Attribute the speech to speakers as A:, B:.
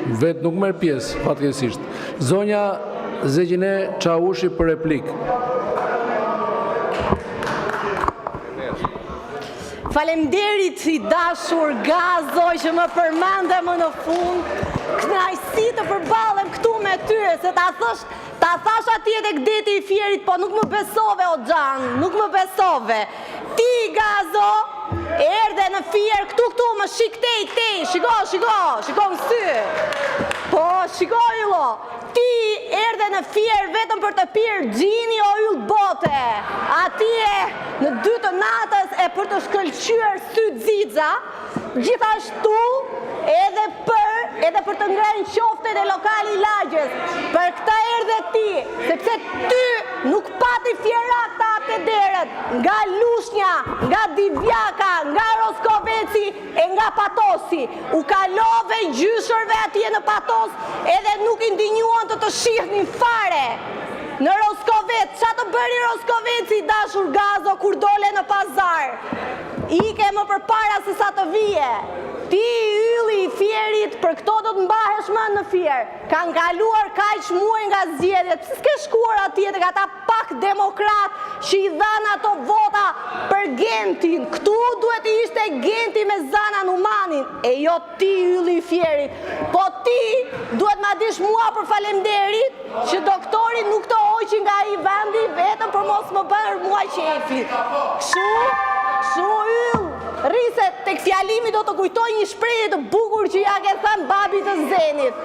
A: Vetë nuk merr pjesë, fatkeqësisht. Zonja Zegjine Çavushi për replik.
B: Faleminderit i dashur Gazo që më përmende më në fund. Kënaqësi të përballem këtu me ty, se ta thash atje tek deti i Fierit, po nuk më besove o Xhan, nuk më besove. Ti Gazo erdhe në Fier këtu më shik tej, shiko në sy. Po, shiko illo. Ti erdhe në Fier vetëm për të pirë gjini o yll bote. Atje në 2 të natës e për të shkëlqyer sy xixa, gjithashtu edhe për të ngrënë qoftet e lokali Lagjes. Për këta erdhe ti, sepse ty nuk pati Fierak të hapte derët, nga Lushnja, nga Divjaka, nga Roskoveci e nga Patosi. U kalove gjyshërve atje në Patos edhe nuk i ndinjuan të shihnin fare. Në Roskovec, qa të bëri Roskoveci dashur Gazo kur dole në pazar? Ike më përpara se sa të vije. Ti ylli i Fierit, për këto do të mbahesh më në Fier. Kanë kaluar kaq muaj nga zgjedhjet. Pse s'ke shkuar atje tek ata pak demokrat që i dhanë ato vota për Gentin? Këtu duhet të ishte Genti me Zana Numanin, e jo ti ylli i Fierit. Po ti duhet ma dish mua për falemderit që doktori nuk të hoqi nga i vendi vetëm për mos më bërë mua qefi. Kështu yll. Rrise tek fjalimi do të kujtoj një shprehje të bukur që ja ke thënë babi të Zenit.